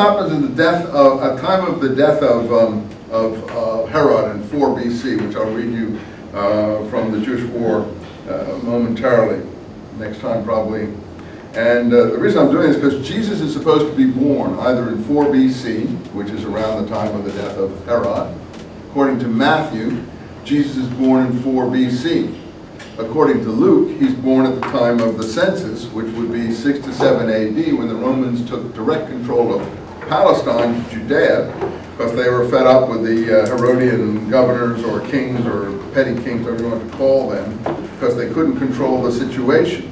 happens in the death of, at time of the death of Herod in 4 BC, which I'll read you from the Jewish War momentarily, next time probably. And the reason I'm doing this is because Jesus is supposed to be born either in 4 BC, which is around the time of the death of Herod. According to Matthew, Jesus is born in 4 BC. According to Luke, he's born at the time of the census, which would be 6 to 7 AD, when the Romans took direct control of Palestine, Judea, because they were fed up with the Herodian governors or kings or petty kings, whatever you want to call them, because they couldn't control the situation.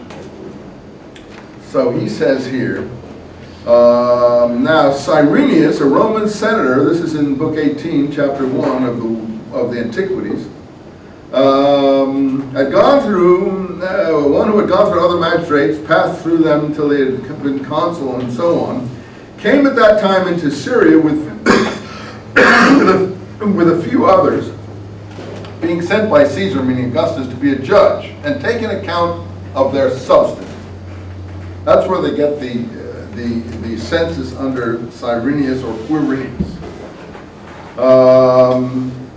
So he says here, now Cyrenius, a Roman senator, this is in book 18, chapter 1 of the Antiquities, had gone through, one who had gone through other magistrates, passed through them until they had been consul and so on, came at that time into Syria with, with a few others, being sent by Caesar, meaning Augustus, to be a judge, and take an account of their substance. That's where they get the census under Cyrenius or Quirinius.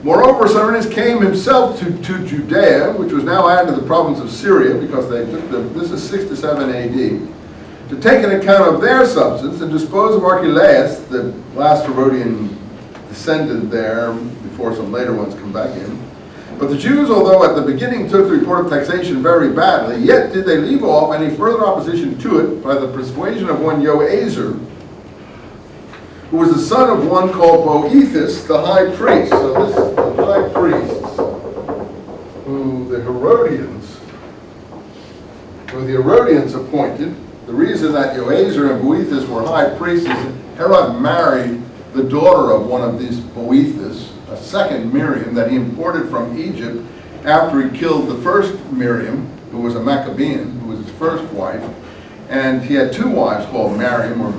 Moreover, Cyrenius came himself to Judea, which was now added to the province of Syria, because they took this is 6 to 7 AD, to take an account of their substance and dispose of Archelaus, the last Herodian descendant there, before some later ones come back in. But the Jews, although at the beginning took the report of taxation very badly, yet did they leave off any further opposition to it by the persuasion of one Joazar, who was the son of one called Boethus, the high priest. So this is the high priest who the Herodians appointed. The reason that Joazar and Boethus were high priests is that Herod married the daughter of one of these Boethus, a second Miriam that he imported from Egypt after he killed the first Miriam, who was a Maccabean, who was his first wife. And he had 2 wives called Miriam, or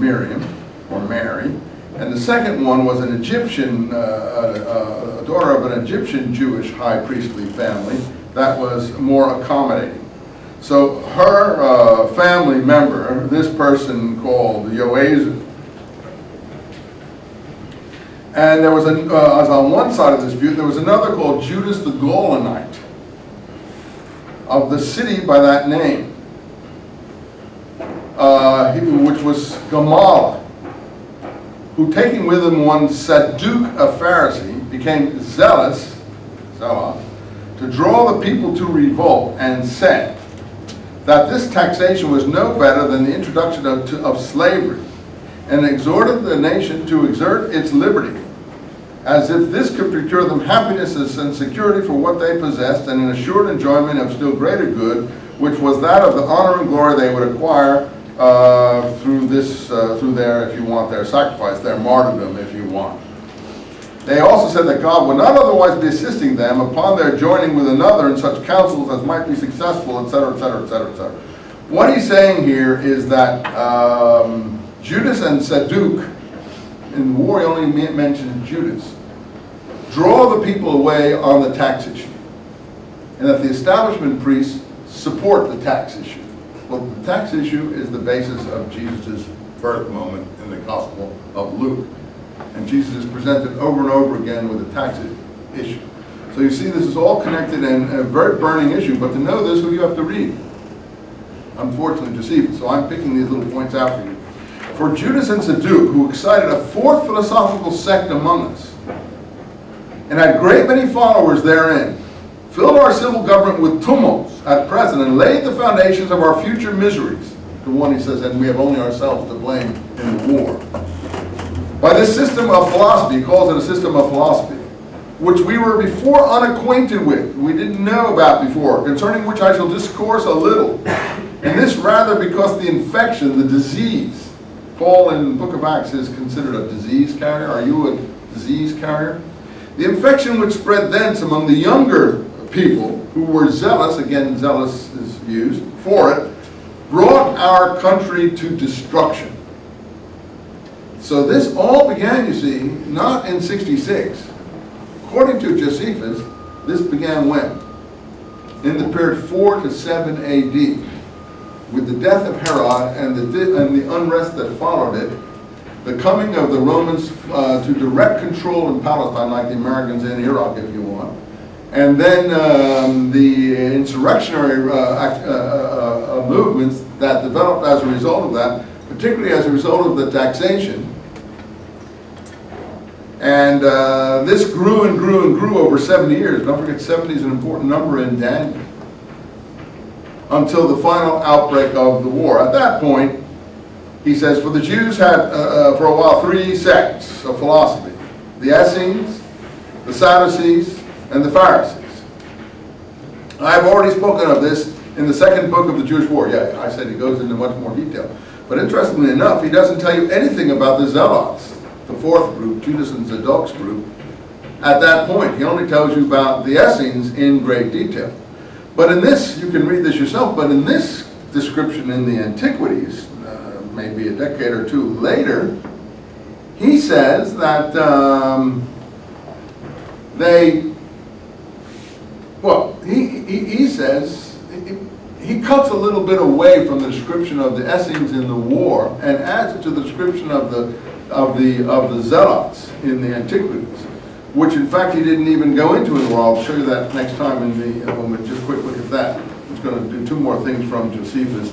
Mary. And the second one was an Egyptian, a daughter of an Egyptian Jewish high priestly family that was more accommodating. So her family member, this person called Joazar, and there was, as on one side of the dispute, there was another called Judas the Gaulonite, of the city by that name, which was Gamala, who, taking with him one Sadduc, a Pharisee, became zealous to draw the people to revolt, and said that this taxation was no better than the introduction of slavery, and exhorted the nation to exert its liberty, as if this could procure them happiness and security for what they possessed, and an assured enjoyment of still greater good, which was that of the honor and glory they would acquire through their, if you want, their sacrifice, their martyrdom, if you want. They also said that God would not otherwise be assisting them upon their joining with another in such counsels as might be successful, etc., etc., etc., etc. What he's saying here is that Judas and Sadduc, in war he only mentioned Judas, draw the people away on the tax issue, and that the establishment priests support the tax issue. Well, the tax issue is the basis of Jesus' birth moment in the Gospel of Luke. And Jesus is presented over and over again with the tax issue. So you see, this is all connected and a very burning issue. But to know this, who you have to read, unfortunately, Josephus. So I'm picking these little points out for you. For Judas and Sadduc, who excited a 4th philosophical sect among us, and had great many followers therein, filled our civil government with tumults at present, and laid the foundations of our future miseries. The one, he says, and we have only ourselves to blame in the war. By this system of philosophy, he calls it a system of philosophy, which we were before unacquainted with, we didn't know about before, concerning which I shall discourse a little. And this rather because the infection, the disease, Paul in the book of Acts is considered a disease carrier. Are you a disease carrier? The infection which spread thence among the younger people who were zealous, again zealous is used, for it, brought our country to destruction. So this all began, you see, not in 66. According to Josephus, this began when? In the period 4 to 7 AD, with the death of Herod and the unrest that followed it, the coming of the Romans to direct control in Palestine, like the Americans in Iraq, if you want, and then the insurrectionary movements that developed as a result of that, particularly as a result of the taxation. And this grew and grew and grew over 70 years. Don't forget, 70 is an important number in Daniel. Until the final outbreak of the war. At that point, he says, for the Jews had, for a while, three sects of philosophy. The Essenes, the Sadducees, and the Pharisees. I have already spoken of this in the second book of the Jewish War. Yeah, I said he goes into much more detail. But interestingly enough, he doesn't tell you anything about the Zealots, the fourth group, Judas and Zadok's group, at that point. He only tells you about the Essenes in great detail. But in this, you can read this yourself, but in this description in the Antiquities, maybe a decade or two later, he says that he says, he cuts a little bit away from the description of the Essenes in the war and adds it to the description of the Zealots in the Antiquities, which in fact he didn't even go into in the war. I'll show you that next time when we just quick look at that. I'm just going to do two more things from Josephus.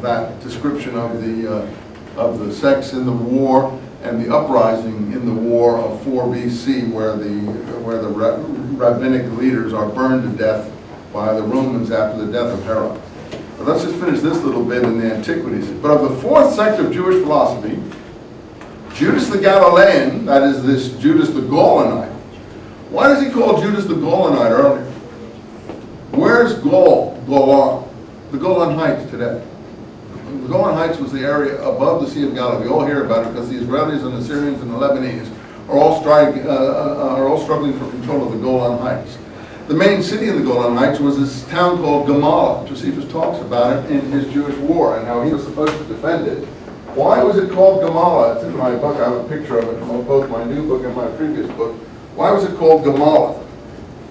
That description of the sects in the war and the uprising in the war of 4 BC, where the rabbinic leaders are burned to death by the Romans after the death of Herod. But let's just finish this little bit in the Antiquities. But of the fourth sect of Jewish philosophy, Judas the Galilean, that is this Judas the Gaulonite. Why does he call Judas the Gaulonite earlier? Where's Golan? The Golan Heights today. The Golan Heights was the area above the Sea of Galilee. We all hear about it because the Israelis and the Syrians and the Lebanese are all struggling for control of the Golan Heights. The main city in the Golan Heights was this town called Gamala. Josephus talks about it in his Jewish War and how he was supposed to defend it. Why was it called Gamala? It's in my book. I have a picture of it in both my new book and my previous book. Why was it called Gamala?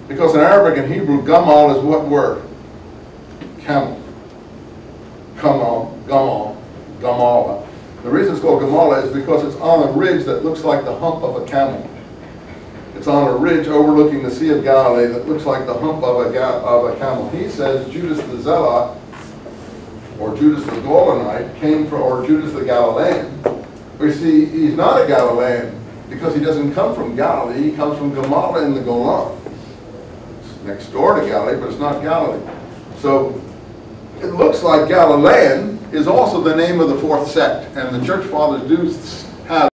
Because in Arabic and Hebrew, Gamal is what word? Camel. Gamala. The reason it's called Gamala is because it's on a ridge that looks like the hump of a camel. It's on a ridge overlooking the Sea of Galilee that looks like the hump of a camel. He says Judas the Zealot, or Judas the Gaulonite, came from, or Judas the Galilean. We see he's not a Galilean because he doesn't come from Galilee. He comes from Gamala in the Golan. It's next door to Galilee, but it's not Galilee. So it looks like Galilean is also the name of the fourth sect, and the church fathers do have